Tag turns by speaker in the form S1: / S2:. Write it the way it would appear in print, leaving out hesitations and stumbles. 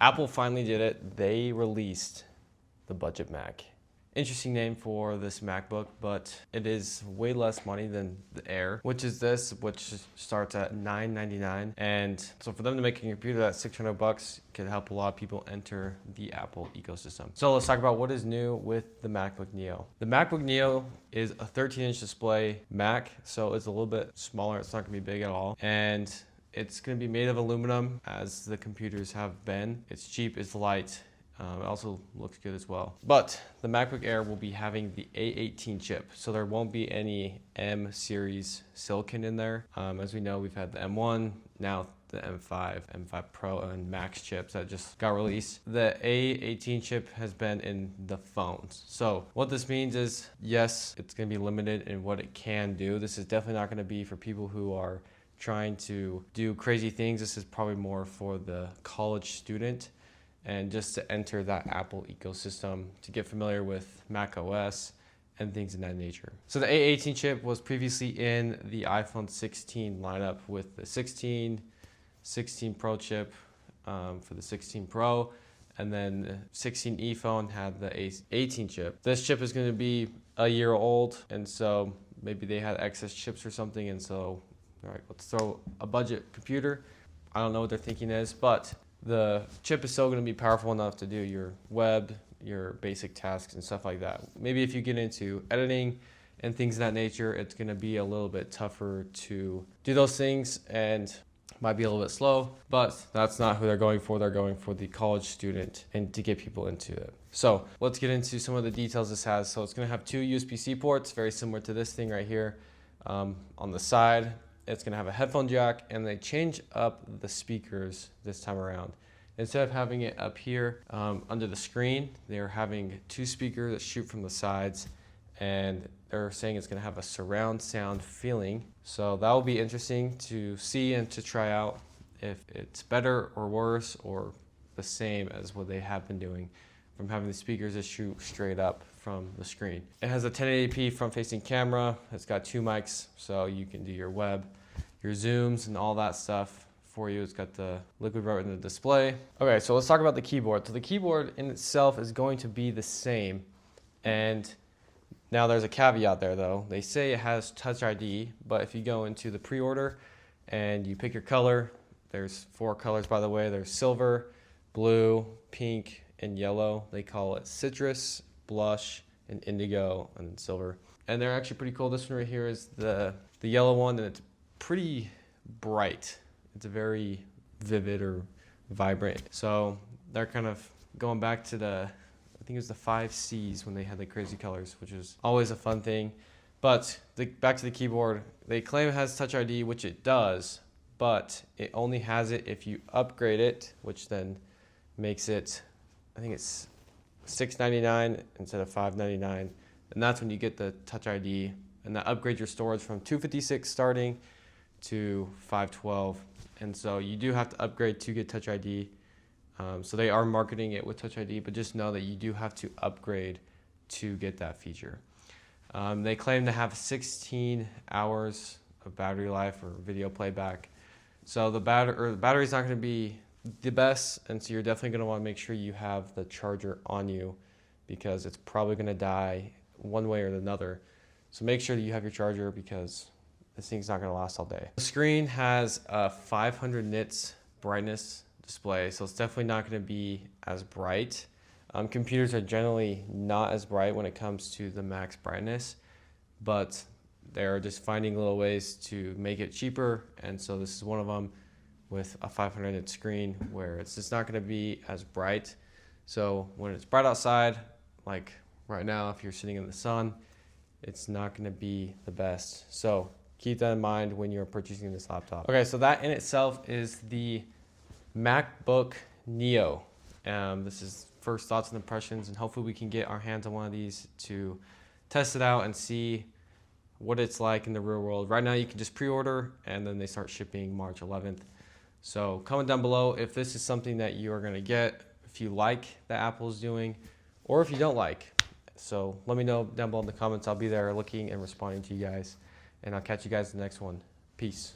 S1: Apple finally did it. They released the budget Mac. Interesting name for this MacBook, but it is way less money than the Air, which is this, which starts at $999. And so for them to make a computer that's $600 could help a lot of people enter the Apple ecosystem. So let's talk about what is new with the MacBook Neo. The MacBook Neo is a 13-inch display Mac, so it's a little bit smaller. It's not gonna be big at all. And it's gonna be made of aluminum, as the computers have been. It's cheap, it's light. It also looks good as well. But the MacBook Air will be having the A18 chip, so there won't be any M series silicon in there. As we know, we've had the M1, now the M5, M5 Pro, and Max chips that just got released. The A18 chip has been in the phones. So what this means is, yes, it's gonna be limited in what it can do. This is definitely not gonna be for people who are trying to do crazy things. This is probably more for the college student, and just to enter that Apple ecosystem, to get familiar with Mac OS and things of that nature. So the A18 chip was previously in the iPhone 16 lineup with the 16 Pro chip for the 16 Pro, and then the 16e phone had the A18 chip. This chip is going to be a year old, and so maybe they had excess chips or something, and so, all right, let's throw a budget computer. I don't know what their thinking is, but the chip is still going to be powerful enough to do your web, your basic tasks and stuff like that. Maybe if you get into editing and things of that nature, it's going to be a little bit tougher to do those things and might be a little bit slow, but that's not who they're going for. They're going for the college student and to get people into it. So let's get into some of the details this has. So it's going to have two USB-C ports, very similar to this thing right here. On the side, it's going to have a headphone jack, and they change up the speakers this time around. Instead of having it up here under the screen, they're having two speakers that shoot from the sides, and they're saying it's going to have a surround sound feeling. So that will be interesting to see and to try out if it's better or worse or the same as what they have been doing from having the speakers that shoot straight up from the screen. It has a 1080p front-facing camera. It's got two mics, so you can do your web, your zooms, and all that stuff for you. It's got the Liquid Retina display. Okay, so let's talk about the keyboard. So the keyboard in itself is going to be the same, and now there's a caveat there though. They say it has Touch ID, but if you go into the pre-order and you pick your color, there's 4 colors by the way. There's silver, blue, pink, and yellow. They call it citrus, blush, and indigo, and silver. And they're actually pretty cool. This one right here is the yellow one, and it's pretty bright. It's a very vivid or vibrant. So they're kind of going back to I think it was the 5 C's when they had the crazy colors, which is always a fun thing. But back to the keyboard, they claim it has Touch ID, which it does, but it only has it if you upgrade it, which then makes it, I think it's $699 instead of $599, and that's when you get the Touch ID, and that upgrades your storage from 256 starting to 512, and so you do have to upgrade to get Touch ID. So they are marketing it with Touch ID, but just know that you do have to upgrade to get that feature. They claim to have 16 hours of battery life or video playback, so the battery's not going to be the best, and so you're definitely going to want to make sure you have the charger on you, because it's probably going to die one way or another. So make sure that you have your charger, because this thing's not going to last all day. The screen has a 500 nits brightness display, so it's definitely not going to be as bright. Computers are generally not as bright when it comes to the max brightness, but they're just finding little ways to make it cheaper, and so this is one of them, with a 500 nit screen where it's just not going to be as bright. So when it's bright outside, like right now, if you're sitting in the sun, it's not going to be the best. So keep that in mind when you're purchasing this laptop. Okay, so that in itself is the MacBook Neo. This is first thoughts and impressions, and hopefully we can get our hands on one of these to test it out and see what it's like in the real world. Right now you can just pre-order, and then they start shipping March 11th. So comment down below if this is something that you are going to get, if you like that Apple's doing, or if you don't like. So let me know down below in the comments. I'll be there looking and responding to you guys, and I'll catch you guys in the next one. Peace.